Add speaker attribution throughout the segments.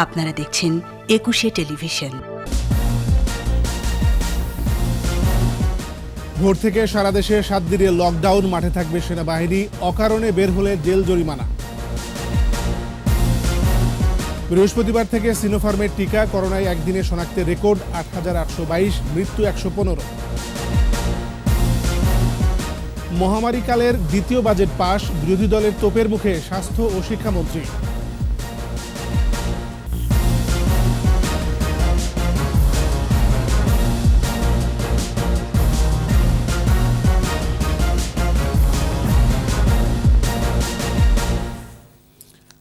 Speaker 1: আপনারা দেখছেন ২১শে টেলিভিশন।
Speaker 2: ভোর থেকে সারা দেশে ৭ দিনের লকডাউন, মাঠে থাকবে সেনাবাহিনী, অকারণে বের হলে জেল জরিমানা। বৃহস্পতিবার থেকে সিনোফার্মের টিকা, করোনায় একদিনে শনাক্তের রেকর্ড ৮,৮২২, মৃত্যু ১১৫। মহামারীকালের দ্বিতীয় বাজেট পাস, বিরোধী দলের তোপের মুখে স্বাস্থ্য ও শিক্ষামন্ত্রী।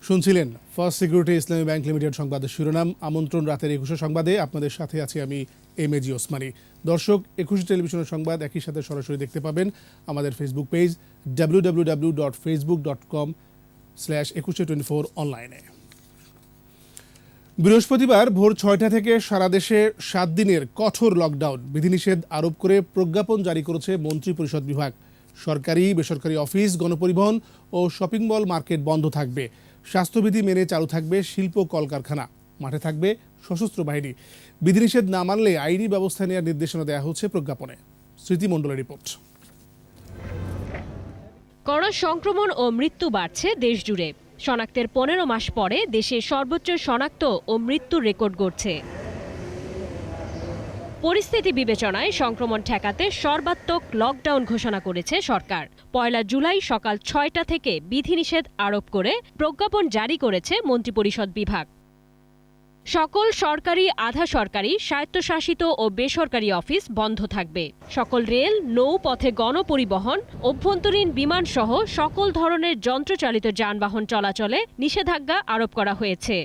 Speaker 2: শুনছিলেন ফার্স্ট সিকিউরিটি ইসলামী ব্যাংক লিমিটেড সংবাদের শিরোনাম। আমন্ত্রণ রাতের ২১শে সংবাদে, আপনাদের সাথে আছি আমি এমএজি ওসমানী। দর্শক, ২১শে টেলিভিশনের সংবাদ একই সাথে সরাসরি দেখতে পাবেন আমাদের ফেসবুক পেজ www.facebook.com/2124 অনলাইনে। বৃহস্পতিবার ভোর ৬টা থেকে সারা দেশে ৭ দিনের কঠোর লকডাউন, বিধিনিষেধ আরোপ করে প্রজ্ঞাপন জারি করেছে মন্ত্রিপরিষদ বিভাগ। সরকারি বেসরকারি অফিস, গণপরিবহন ও শপিং মল, মার্কেট বন্ধ থাকবে। স্বাস্থ্যবিধি মেনে চালু থাকবে শিল্প কলকারখানা। মাঠে থাকবে সশস্ত্র বাহিনী। বিধিনিষেধ না মানলে আইনি ব্যবস্থা নেওয়ার নির্দেশনা দেওয়া হচ্ছে প্রজ্ঞাপনে। স্মৃতি মণ্ডলের রিপোর্ট।
Speaker 3: করোনা সংক্রমণ ও মৃত্যু বাড়ছে দেশ জুড়ে। শনাক্তের ১৫ মাস পরে দেশে সর্বোচ্চ শনাক্ত ও মৃত্যুর রেকর্ড গড়ছে। পরিস্থিতি বিবেচনায় সংক্রমণ ঠেকাতে সর্বাত্মক লকডাউন ঘোষণা করেছে সরকার। ১ জুলাই সকাল ৬টা থেকে বিধিনিষেধ আরোপ করে প্রজ্ঞাপন জারি করেছে মন্ত্রিপরিষদ বিভাগ। সকল সরকারি, আধা সরকারি, স্বায়ত্তশাসিত ও বেসরকারি অফিস বন্ধ থাকবে। সকল রেল, নৌপথে গণপরিবহন, অভ্যন্তরীণ বিমান সহ সকল ধরনের যন্ত্রচালিত যানবাহন চলাচলে নিষেধাজ্ঞা আরোপ করা হয়েছে।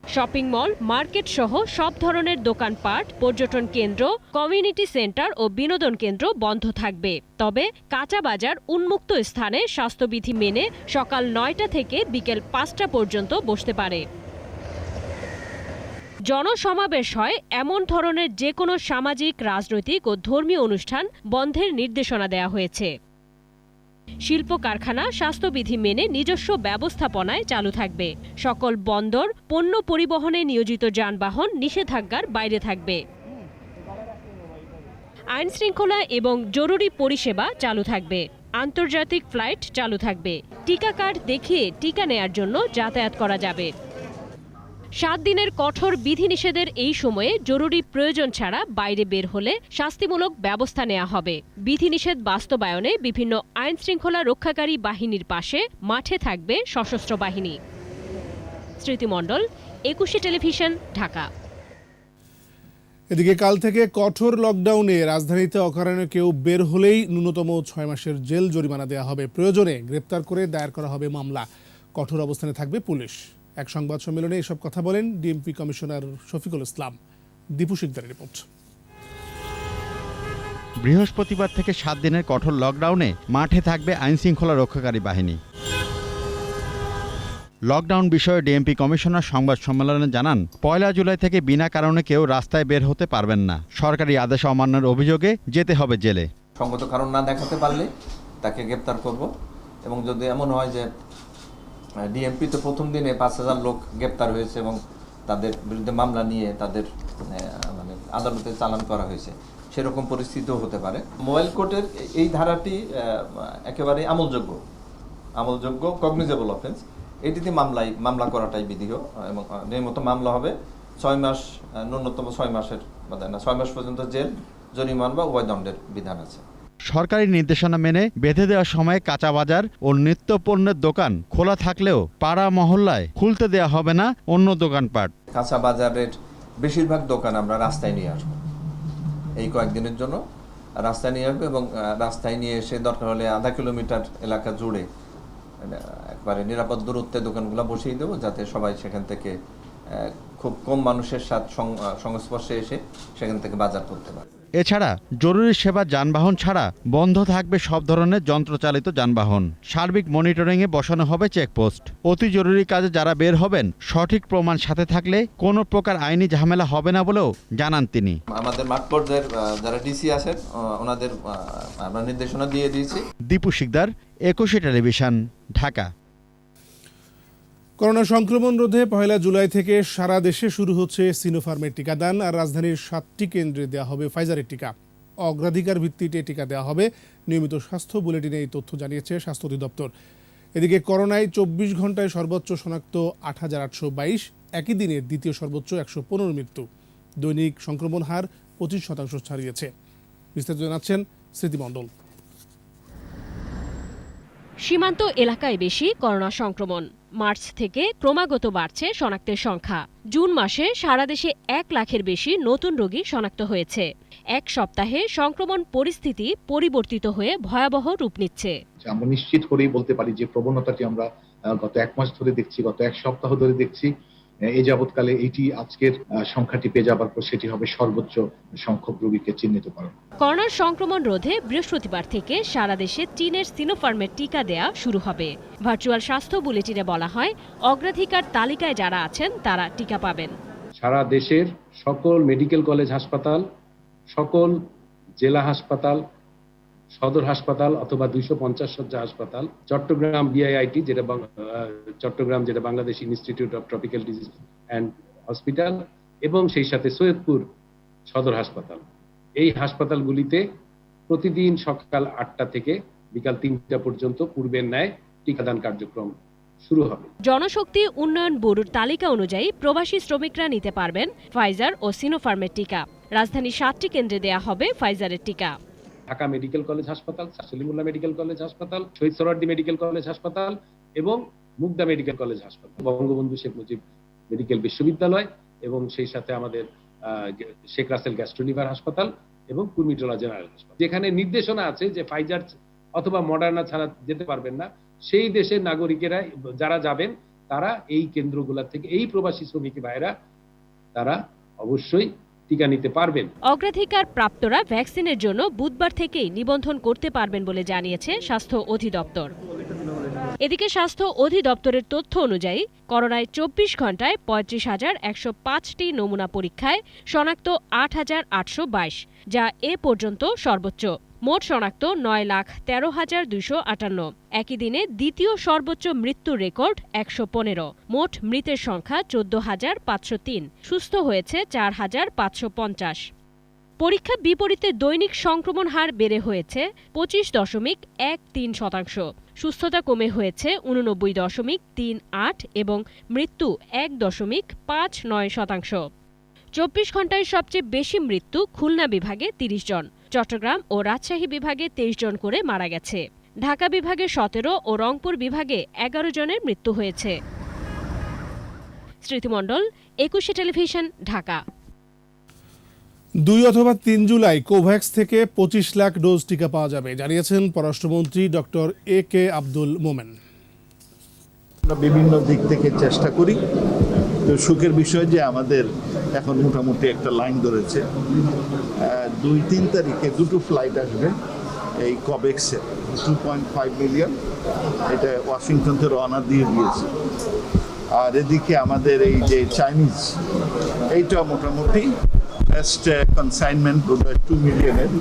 Speaker 3: শপিং মল, মার্কেট সহ সব ধরনের দোকানপাট, পর্যটন কেন্দ্র, কমিউনিটি সেন্টার ও বিনোদন কেন্দ্র বন্ধ থাকবে। তবে কাঁচা বাজার উন্মুক্ত স্থানে স্বাস্থ্যবিধি মেনে সকাল ৯টা থেকে বিকেল ৫টা পর্যন্ত বসতে পারে। জনসমাবেশ হয় এমন ধরনের যে কোনো সামাজিক, রাজনৈতিক ও ধর্মীয় অনুষ্ঠান বন্ধের নির্দেশনা দেওয়া হয়েছে। শিল্প কারখানা স্বাস্থ্যবিধি মেনে নিজস্ব ব্যবস্থাপনায় চালু থাকবে। সকল বন্দর, পণ্য পরিবহনে নিয়োজিত যানবাহন নিষেধাজ্ঞার বাইরে থাকবে। আইন শৃঙ্খলা এবং জরুরি পরিষেবা চালু থাকবে। আন্তর্জাতিক ফ্লাইট চালু থাকবে। টিকা কার্ড দেখিয়ে টিকা নেয়ার জন্য যাতায়াত করা যাবে। ৭ দিনের কঠোর বিধিনিষেধের এই সময়ে জরুরি প্রয়োজন ছাড়া বাইরে বের হলে শাস্তিমূলক ব্যবস্থা নেওয়া হবে। বিধিনিষেধ বাস্তবায়নে বিভিন্ন আইন শৃঙ্খলা রক্ষাকারী বাহিনীর পাশে মাঠে থাকবে সশস্ত্র বাহিনী। স্মৃতি মণ্ডল, ২১শে টেলিভিশন, ঢাকা।
Speaker 2: এদিকে কাল থেকে কঠোর লকডাউনে রাজধানীতে অকারণে কেউ বের হলেই ন্যূনতম ৬ মাসের জেল জরিমানা দেওয়া হবে। প্রয়োজনে গ্রেপ্তার করে দায়ের করা হবে মামলা। কঠোর অবস্থানে থাকবে পুলিশ। এক সংবাদ সম্মেলনে এসব কথা বলেন DMP commissioner Shafiqul Islam. Dipu শিকদারের report.
Speaker 4: বৃহস্পতিবার থেকে ৭ দিনের কঠোর লকডাউনে মাঠে থাকবে আইনশৃঙ্খলা রক্ষাকারী বাহিনী। লকডাউন বিষয়ে ডিএমপি কমিশনার সংবাদ সম্মেলনে জানান, ১ জুলাই থেকে বিনা কারণে কেউ রাস্তায় বের হতে পারবেন না। সরকারি আদেশ অমান্যের অভিযোগে যেতে হবে জেলে।
Speaker 5: সঙ্গত কারণ না দেখাতে পারলে তাকে গ্রেপ্তার করব। এবং যদি এমন হয় যে ডিএমপি তো প্রথম দিনে ৫,০০০ লোক গ্রেপ্তার হয়েছে এবং তাদের বিরুদ্ধে মামলা নিয়ে তাদের মানে আদালতে চালান করা হয়েছে, সেরকম পরিস্থিতিও হতে পারে। মোবাইল কোর্টের এই ধারাটি একেবারে আমলযোগ্য কগনিজেবল অফেন্স। এটিতে মামলা করাটাই বিধিও এবং নিয়মিত মামলা হবে। ৬ মাস, ন্যূনতম ৬ মাসের, ৬ মাস পর্যন্ত জেল, জরিমানা বা উভয় দণ্ডের বিধান আছে।
Speaker 4: সরকারি নির্দেশনা মেনে বেঁধে দেওয়ার সময় কাঁচা বাজার ও নিত্য পণ্যের দোকান খোলা থাকলেও পাড়া মহল্লায় খুলতে দেওয়া হবে না অন্য দোকানপাট।
Speaker 5: কাঁচা বাজারের বেশিরভাগ দোকান আমরা রাস্তায় নিয়ে আসবো। এই কয়েকদিনের জন্য রাস্তায় নিয়ে আসবো এবং রাস্তায় নিয়ে এসে দরকার হলে আধা কিলোমিটার এলাকা জুড়ে একবারে নিরাপদ দূরত্বে দোকানগুলো বসিয়ে দেবো, যাতে সবাই সেখান থেকে খুব কম মানুষের সাথে সংস্পর্শে এসে সেখান থেকে বাজার করতে পারে।
Speaker 4: এছাড়া জরুরি সেবা যানবাহন ছাড়া বন্ধ থাকবে সব ধরনের যন্ত্রচালিত যানবাহন। সার্বিক মনিটরিংয়ে বসানো হবে চেকপোস্ট। অতি জরুরি কাজে যারা বের হবেন সঠিক প্রমাণ সাথে থাকলে কোনো প্রকার আইনি ঝামেলা হবে না বলেও জানান তিনি।
Speaker 5: আমাদের মাঠ পর্যায়ের যারা ডিসি আছেন ওনাদের আমরা নির্দেশনা দিয়ে দিয়েছি।
Speaker 4: দীপু শিকদার, ২১শে টেলিভিশন, ঢাকা।
Speaker 2: করোনা সংক্রমণ রোধে 1 জুলাই থেকে সারা দেশে শুরু হচ্ছে সিনোফার্মের টিকাদান। আর রাজধানীর 7টি কেন্দ্রে দেওয়া হবে ফাইজারের টিকা। অগ্রাধিকার ভিত্তিতে টিকা দেওয়া হবে। নিয়মিত স্বাস্থ্য বুলেটিনে এই তথ্য জানিয়েছে স্বাস্থ্য অধিদপ্তর। এদিকে করোনায় 24 ঘন্টায় সর্বোচ্চ শনাক্ত 8,822, একই দিনে দ্বিতীয় সর্বোচ্চ 115 মৃত্যু। দৈনিক সংক্রমণ হার 25% ছাড়িয়েছে। বিস্তারিত জানাচ্ছেন স্মৃতিমণ্ডল।
Speaker 3: সীমান্ত এলাকায় বেশি করোনা সংক্রমণ। মার্চ থেকে ক্রমাগত বাড়ছে শনাক্তের সংখ্যা। জুন মাসে সারা দেশে 1 লাখের বেশি নতুন রোগী শনাক্ত হয়েছে। এক সপ্তাহে সংক্রমণ পরিস্থিতি পরিবর্তিত হয়ে ভয়াবহ রূপ নিচ্ছে।
Speaker 6: আমরা নিশ্চিত করেই বলতে পারি যে প্রবণতাটি আমরা গত 1 মাস ধরে দেখছি, গত 1 সপ্তাহ ধরে দেখছি। এই যাবৎকালে এটি আজকের সংখ্যাটি পেয়ে যাবার পর সেটি হবে সর্বোচ্চ সংখ্যক রোগীকে চিহ্নিত করা।
Speaker 3: করোনার সংক্রমণ রোধে বৃহস্পতিবার থেকে সারা দেশে চীনের সিনোফার্মের টিকা দেয়া শুরু হবে। ভার্চুয়াল স্বাস্থ্য বুলেটিনে বলা হয়, অগ্রাধিকার তালিকায় যারা আছেন তারা টিকা পাবেন।
Speaker 7: সারা দেশের সকল মেডিকেল কলেজ হাসপাতাল, সকল জেলা হাসপাতাল, সদর হাসপাতাল অথবা 250 শয্যা হাসপাতাল, চট্টগ্রাম বিআইআইটি চট্টগ্রাম যেটা Bangladesh institute of tropical disease and hospital, এবং সেই সাথে সৈয়দপুর সদর হাসপাতাল, এই হাসপাতালগুলিতে প্রতিদিন সকাল 8টা থেকে বিকাল 3টা পর্যন্ত পূর্বের ন্যায় টিকাদান কার্যক্রম শুরু হবে।
Speaker 3: জনশক্তি উন্নয়ন ব্যুরোর তালিকা অনুযায়ী প্রবাসী শ্রমিকরা নিতে পারবেন ফাইজার ও সিনোফার্মের টিকা। রাজধানীর 7টি কেন্দ্রে দেয়া হবে ফাইজারের টিকা।
Speaker 7: ঢাকা মেডিকেল কলেজ হাসপাতাল, সলিমুল্লাহ মেডিকেল কলেজ হাসপাতাল, শহীদ সোহরাওয়ার্দী মেডিকেল কলেজ হাসপাতাল এবং মুগদা মেডিকেল কলেজ হাসপাতাল, বঙ্গবন্ধু শেখ মুজিব মেডিকেল বিশ্ববিদ্যালয় এবং সেই সাথে আমাদের শেখ রাসেল গ্যাস্ট্রোলিভার হাসপাতাল এবং কুর্মিটোলা জেনারেল হাসপাতাল। যেখানে নির্দেশনা আছে যে ফাইজার অথবা মডার্না ছাড়া যেতে পারবেন না, সেই দেশের নাগরিকেরা যারা যাবেন তারা এই কেন্দ্রগুলো থেকে, এই প্রবাসী শ্রমিক ভাইরা তারা অবশ্যই টিকা নিতে পারবেন।
Speaker 3: অগ্রাধিকার প্রাপ্তরা ভ্যাকসিনের জন্য বুধবার থেকেই নিবন্ধন করতে পারবেন বলে জানিয়েছে স্বাস্থ্য অধিদপ্তর। এদিকে স্বাস্থ্য অধিদপ্তরের তথ্য অনুযায়ী করোনায় 24 ঘন্টায় 35,105টি নমুনা পরীক্ষায় শনাক্ত 8,822, যা এ পর্যন্ত সর্বোচ্চ। মোট শনাক্ত 9,13,258। একই দিনে দ্বিতীয় সর্বোচ্চ মৃত্যুর রেকর্ড 115। মোট মৃতের সংখ্যা 14,503। সুস্থ হয়েছে 4,550। পরীক্ষা বিপরীতে দৈনিক সংক্রমণ হার বেড়ে হয়েছে 25.13%। সুস্থতা কমে হয়েছে 89.38 এবং মৃত্যু 1.59%। 24 ঘন্টায় সবচেয়ে বেশি মৃত্যু খুলনা বিভাগে 30 জন, চট্টগ্রাম ও রাজশাহী বিভাগে 23 জন করে মারা গেছে। ঢাকা বিভাগে 17 ও রংপুর বিভাগে 11 জনের মৃত্যু হয়েছে। স্মৃতিমণ্ডল, 21 টেলিভিশন, ঢাকা।
Speaker 2: 2 অথবা 3 জুলাই কোভ্যাক্স থেকে 25 লাখ ডোজ টিকা পাওয়া যাবে, জানিয়েছেন পররাষ্ট্রমন্ত্রী ডক্টর A.K. আব্দুল মোমেন।
Speaker 8: বিভিন্ন দিক থেকে চেষ্টা করি। তো সুখের বিষয় যে আমাদের এখন মোটামুটি একটা লাইন ধরেছে। 2-3 তারিখে 2টো ফ্লাইট আসবে এই কোভ্যাক্সের, 2.5 মিলিয়ন। এটা ওয়াশিংটন থেকে রওনা দিয়ে দিয়েছে। আর এদিকে আমাদের এই যে চাইনিজ, এইটা মোটামুটি ফার্স্ট কনসাইনমেন্ট 2 মিলিয়নের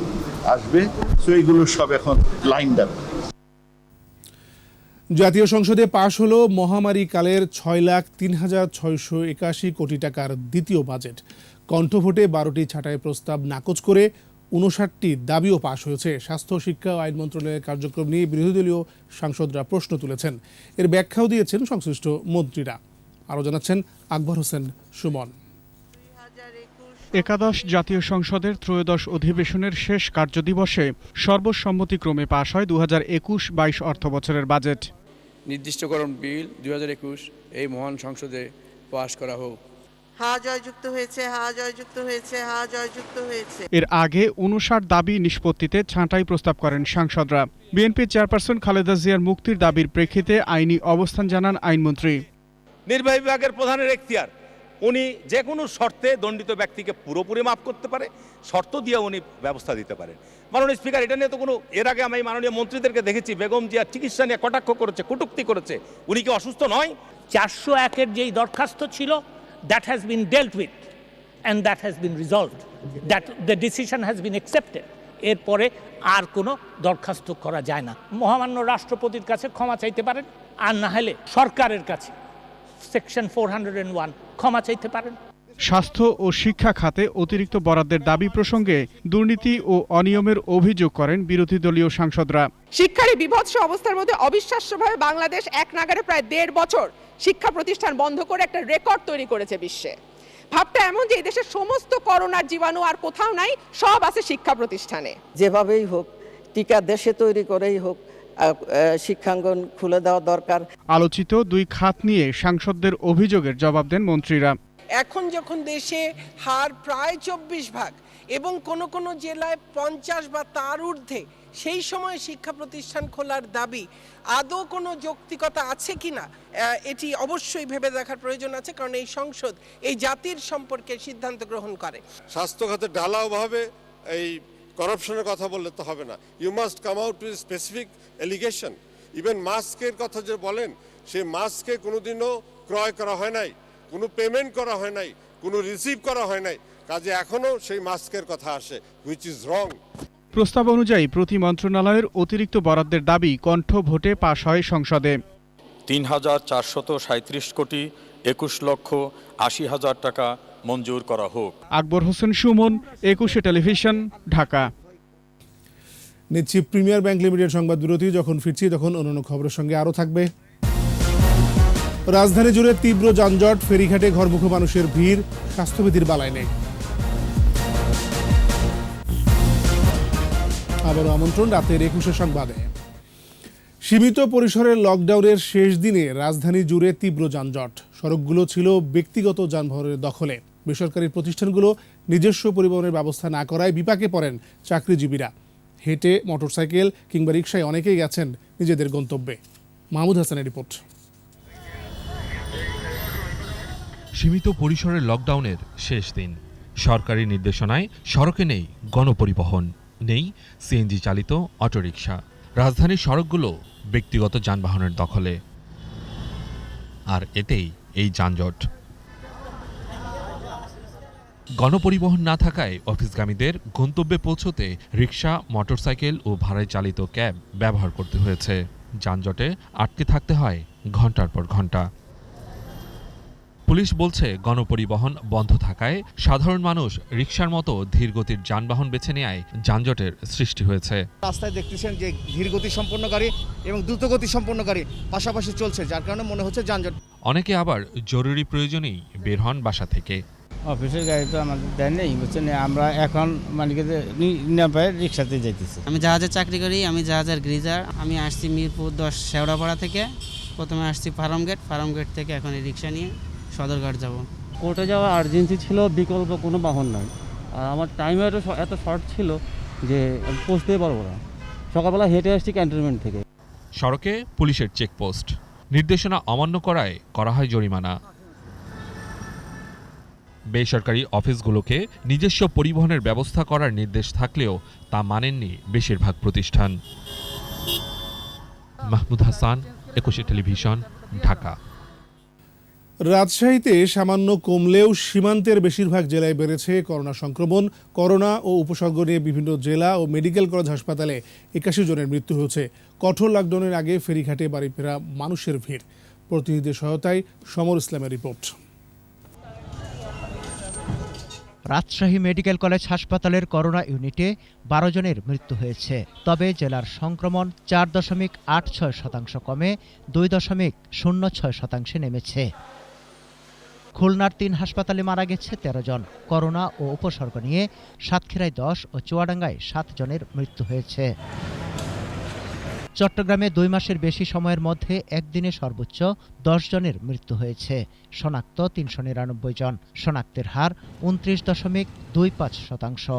Speaker 8: আসবে। সো এইগুলো সব এখন লাইন দেবে।
Speaker 2: জাতীয় সংসদে পাশ হলো মহামারীকালের 6,03,681 কোটি টাকার দ্বিতীয় বাজেট। কণ্ঠভোটে 12টি ছাঁটাই প্রস্তাব নাকচ করে 59টি দাবিও পাশ হয়েছে। স্বাস্থ্য, শিক্ষা ও আইন মন্ত্রণালয়ের কার্যক্রম নিয়ে বিরোধী দলীয় সাংসদরা প্রশ্ন তুলেছেন। এর ব্যাখ্যাও দিয়েছেন সংশ্লিষ্ট মন্ত্রীরা। আরও জানাচ্ছেন আকবর হোসেন সুমন।
Speaker 9: একাদশ জাতীয় সংসদের ত্রয়োদশ অধিবেশনের শেষ কার্যদিবসে সর্বসম্মতিক্রমে পাশ হয় 2021-22 অর্থবছরের বাজেট।
Speaker 10: নির্দিষ্টকরণ বিল 2021 এই মহান সংসদে পাশ করা হোক।
Speaker 11: হা জয়যুক্ত হয়েছে, হা জয়যুক্ত হয়েছে, হা জয়যুক্ত হয়েছে।
Speaker 9: এর আগে 59 দাবি নিষ্পত্তিতে ছাঁটাই প্রস্তাব করেন সাংসদরা। বিএনপি চেয়ারপারসন খালেদা জিয়ার মুক্তির দাবির প্রেক্ষিতে আইনি অবস্থান জানান আইনমন্ত্রী।
Speaker 12: নির্বাহী বিভাগের প্রধানের এখতিয়ার, উনি যে কোনো শর্তে দণ্ডিত ব্যক্তিকে পুরোপুরি মাফ করতে পারে, শর্ত দিয়ে উনি ব্যবস্থা দিতে পারেন। মাননীয় স্পিকার, এটা নিয়ে তো কোনো, এর আগে আমি মাননীয় মন্ত্রীদেরকে দেখেছি বেগম জিয়ার চিকিৎসা নিয়ে কটাক্ষ করেছে, কটূক্তি করেছে। উনি কি অসুস্থ নয়?
Speaker 13: 401-এর যেই দরখাস্ত ছিল, that has been dealt with and that has been resolved, that the decision has been accepted. এরপরে আর কোনো দরখাস্ত করা যায় না। মহামান্য রাষ্ট্রপতির কাছে ক্ষমা চাইতে পারেন, আর না হলে সরকারের কাছে সেকশন 401 ক্ষমা চাইতে পারেন।
Speaker 9: স্বাস্থ্য ও শিক্ষা খাতে অতিরিক্ত বরাদ্দের দাবি প্রসঙ্গে দুর্নীতি ও অনিয়মের অভিযোগ করেন বিরোধী দলীয় সাংসদরা।
Speaker 11: শিক্ষার এই বিভৎস অবস্থার মধ্যে অবিশ্বাস্যভাবে বাংলাদেশ এক নাগাড়ে প্রায় 1.5 বছর শিক্ষা প্রতিষ্ঠান বন্ধ করে একটা রেকর্ড তৈরি করেছে বিশ্বে। ভাবটা এমন যে এই দেশের সমস্ত করোনার জীবাণু আর কোথাও নাই, সব আছে শিক্ষা প্রতিষ্ঠানে।
Speaker 14: যেভাবেই হোক টিকা দেশে তৈরি করেই হোক শিক্ষাঙ্গন খুলে দেওয়া দরকার।
Speaker 9: আলোচিত দুই খাত নিয়ে সাংসদদের অভিযোগের জবাব দেন মন্ত্রীরা।
Speaker 11: এখন যখন দেশে হার প্রায় 24 ভাগ এবং কোন কোন জেলায় 50 বা তার ঊর্ধ্বে, সেই সময় শিক্ষা প্রতিষ্ঠান খোলার দাবি আদৌ কোনো যৌক্তিকতা আছে কিনা এটি অবশ্যই ভেবে দেখার প্রয়োজন আছে, কারণ এই সংসদ এই জাতির সম্পর্কে সিদ্ধান্ত গ্রহণ করে।
Speaker 15: স্বাস্থ্য খাতে ঢালাওভাবে এই করাপশনের কথা বললে তো হবে না। You must come out with specific allegation. Even মাস্কের কথা যে বলেন, সেই মাস্কে কোনোদিনও ক্রয় করা হয় নাই, কোনো পেমেন্ট করা হয় নাই, কোনো রিসিভ করা হয় নাই, কাজে এখনও সেই মাস্কের কথা আসে, হুইচ ইজ রং।
Speaker 9: প্রস্তাব অনুযায়ী প্রতি মন্ত্রণালয়ের অতিরিক্ত বরাদ্দের দাবি কণ্ঠ ভোটে পাশ হয় সংসদে।
Speaker 16: ৩,৪37 কোটি 21,80,000 টাকা মঞ্জুর করা হোক।
Speaker 9: আকবর হোসেন সুমন, 21 টেলিভিশন, ঢাকা।
Speaker 2: নিচ্ছি প্রিমিয়ার ব্যাংক লিমিটেড সংবাদ বিরতি। যখন ফিরছি তখন অন্যান্য খবরের সঙ্গে আরও থাকবে। রাজধানী জুড়ে তীব্র যানজট, ফেরিঘাটে ঘরমুখো মানুষের ভিড়, স্বাস্থ্যবিধির বালাই নেই। আবারও আমন্ত্রণ রাতের 21 সংবাদে। সীমিত পরিসরের লকডাউনের শেষ দিনে রাজধানী জুড়ে তীব্র যানজট। সড়কগুলো ছিল ব্যক্তিগত যানবাহনের দখলে। বেসরকারি প্রতিষ্ঠানগুলো নিজস্ব পরিবহনের ব্যবস্থা না করায় বিপাকে পড়েন চাকরিজীবীরা। হেঁটে, মোটরসাইকেল কিংবা রিকশায় অনেকেই গেছেন নিজেদের গন্তব্যে। মাহমুদ হাসানের রিপোর্ট।
Speaker 17: সীমিত পরিসরের লকডাউনের শেষ দিন। সরকারি নির্দেশনায় সড়কে নেই গণপরিবহন, নেই সিএনজি চালিত অটোরিকশা। রাজধানীর সড়কগুলো ব্যক্তিগত যানবাহনের দখলে, আর এতেই এই যানজট। গণপরিবহন না থাকায় অফিসগামীদের গন্তব্যে পৌঁছতে রিকশা, মোটরসাইকেল ও ভাড়ায় চালিত ক্যাব ব্যবহার করতে হয়েছে। যানজটে আটকে থাকতে হয় ঘন্টার পর ঘন্টা। পুলিশ বলছে, গণপরিবহন বন্ধ থাকায় সাধারণ মানুষ রিকশার মতো ধীরগতির যানবাহন বেছে নেয় যানজটের সৃষ্টি হয়েছে।
Speaker 18: রাস্তায় দেখতেছেন যে ধীরগতি সম্পন্ন এবং দ্রুতগতি সম্পন্ন গাড়ি পাশাপাশি চলছে, যার কারণে মনে হচ্ছে যানজট।
Speaker 17: অনেকে আবার জরুরি প্রয়োজনেই বের হন বাসা থেকে।
Speaker 19: অফিসের গাড়ি তো আমাদের দেয় নেই, বুঝছেন, আমরা এখন মানে না পাই রিক্সাতে যাইতেছি।
Speaker 20: আমি জাহাজের চাকরি করি, আমি জাহাজের গ্রিজার। আমি আসছি মিরপুর 10 শেওড়াপাড়া থেকে। প্রথমে আসছি ফার্মগেট থেকে এখন এই রিক্সা নিয়ে সদরঘাট যাব।
Speaker 21: কোর্টে যাওয়া আর্জেন্সি ছিল, বিকল্প কোনো বাহন নাই। আর আমার টাইমের এত শর্ট ছিল যে পৌঁছতেই পারবো না। সকালবেলা হেঁটে আসছি ক্যান্টনমেন্ট থেকে।
Speaker 17: সড়কে পুলিশের চেকপোস্ট, নির্দেশনা অমান্য করায় করা হয় জরিমানা। বেসরকারি অফিসগুলোকে নিজস্ব পরিবহনের ব্যবস্থা করার নির্দেশ থাকলেও তা মানেননি বেশিরভাগ প্রতিষ্ঠান। মাহমুদ হাসান, 21 টেলিভিশন, ঢাকা।
Speaker 2: রাজশাহীতে সামান্য কমলেও সীমান্তের বেশিরভাগ জেলায় বেড়েছে করোনা সংক্রমণ। করোনা ও উপসর্গ নিয়ে বিভিন্ন জেলা ও মেডিকেল কলেজ হাসপাতালে 81 জনের মৃত্যু হয়েছে। কঠোর লকডাউনের আগে ফেরিঘাটে বাড়ি ফেরা মানুষের ভিড়। প্রতিনিধিদের সহায়তায় সমর ইসলামের রিপোর্ট।
Speaker 22: রাজশাহী মেডিকেল কলেজ হাসপাতালের করোনা ইউনিটে 12 জনের মৃত্যু হয়েছে। তবে জেলার সংক্রমণ 4.86% কমে 2.06% নেমেছে। খুলনার 3 হাসপাতালে মারা গেছে 13 জন। করোনা ও উপসর্গ নিয়ে সাতক্ষীরায় 10 ও চুয়াডাঙ্গায় 7 জনের মৃত্যু হয়েছে। চট্টগ্রামে 2 মাসের বেশি সময়ের মধ্যে একদিনে সর্বোচ্চ 10 জনের মৃত্যু হয়েছে। শনাক্ত 399 জন। শনাক্তের হার 29.25%।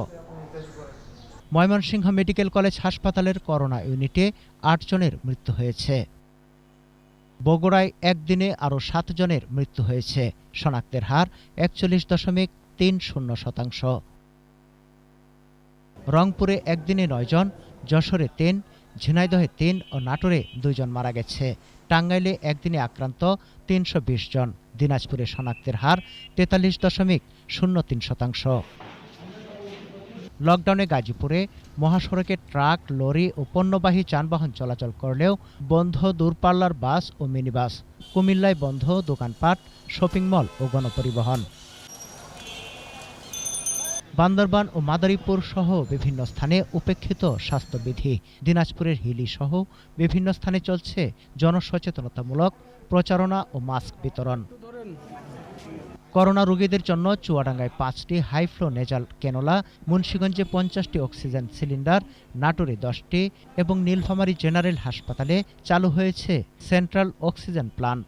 Speaker 22: ময়মনসিংহ মেডিকেল কলেজ হাসপাতালের করোনা ইউনিটে 8 জনের মৃত্যু হয়েছে। বগুড়ায় একদিনে আরও 7 জনের মৃত্যু হয়েছে। শনাক্তের হার 41.30%। রংপুরে একদিনে 9 জন, যশোরে 3, ঝিনাইদহে 3 ও নাটোরে 2 জন মারা গেছে। টাঙ্গাইলে একদিনে আক্রান্ত 320 জন। দিনাজপুরে শনাক্তের হার 43.03%। লকডাউনে গাজীপুরে মহাসড়কে ট্রাক, লরি ও পণ্যবাহী যানবাহন চলাচল করলেও বন্ধ দূরপাল্লার বাস ও মিনি বাস। কুমিল্লায় বন্ধ দোকানপাট, শপিং মল ও গণপরিবহন। বান্দরবান ও মাদারীপুর সহ বিভিন্ন স্থানে উপেক্ষিত স্বাস্থ্যবিধি। দিনাজপুরের হিলি সহ বিভিন্ন স্থানে চলছে জনসচেতনতামূলক প্রচারণা ও মাস্ক বিতরণ। করোনা রোগীদের জন্য চুয়াডাঙ্গায় 5টি হাইফ্লো নেজাল ক্যানোলা, মুন্সিগঞ্জে 50টি অক্সিজেন সিলিন্ডার, নাটোরে 10টি এবং নীলফামারী জেনারেল হাসপাতালে চালু হয়েছে সেন্ট্রাল অক্সিজেন প্লান্ট।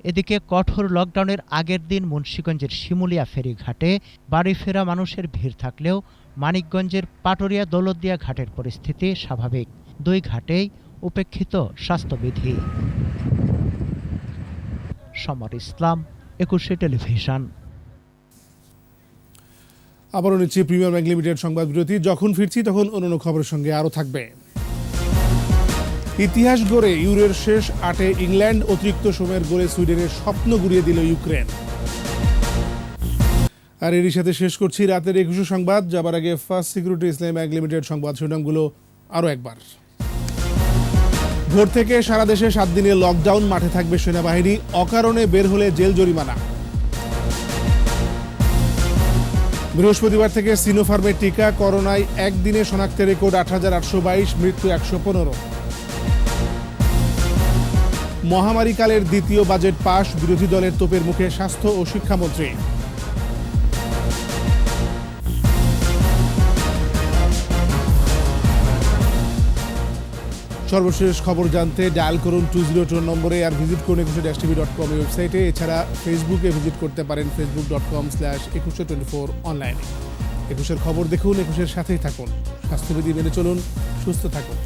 Speaker 22: এদিকে কঠোর লকডাউনের আগের দিন মুন্সিগঞ্জের শিমুলিয়া ফেরিঘাটে বাড়ি ফেরা মানুষের ভিড় থাকলেও মানিকগঞ্জের পাটুরিয়া দৌলতদিয়া ঘাটের পরিস্থিতি স্বাভাবিক। 2 ঘাটেই উপেক্ষিত স্বাস্থ্যবিধি। সমর ইসলাম, 21 টেলিভিশন।
Speaker 2: আবারও নিচ্ছি প্রিমিয়ার ব্যাংক লিমিটেড সংবাদ বিরতি। যখন ফিরছি তখন অন্যান্য খবরের সঙ্গে আরও থাকবে। ইতিহাস গড়ে ইউরোর শেষ 8-এ ইংল্যান্ড অতিরিক্ত সময়ের গোলে সুইডেনের স্বপ্ন গুড়িয়ে দিল ইউক্রেন। আর এরই সাথে শেষ করছি রাতের 21 সংবাদ। যাবার আগে ফার্স্ট সিকিউরিটি ইসলামী ব্যাংক লিমিটেড সংবাদ শিরোনামগুলো আরও একবার। ভোর থেকে সারা দেশে 7 দিনের লকডাউন, মাঠে থাকবে সেনাবাহিনী, অকারণে বের হলে জেল জরিমানা। বৃহস্পতিবার থেকে সিনোফার্মের টিকা, করোনায় একদিনে শনাক্তের রেকর্ড 8,822, মৃত্যু 115। মহামারীকালের দ্বিতীয় বাজেট পাস, বিরোধী দলের তোপের মুখে স্বাস্থ্য ও শিক্ষামন্ত্রী। সর্বশেষ খবর জানতে ডায়াল করুন 202 নম্বরে, আর ভিজিট করুন 21tv.com ওয়েবসাইটে। এছাড়া ফেসবুকে ভিজিট করতে পারেন facebook.com/2124 অনলাইনে। 21-এর খবর দেখুন, 21-এর সাথেই থাকুন। স্বাস্থ্যবিধি মেনে চলুন, সুস্থ থাকুন।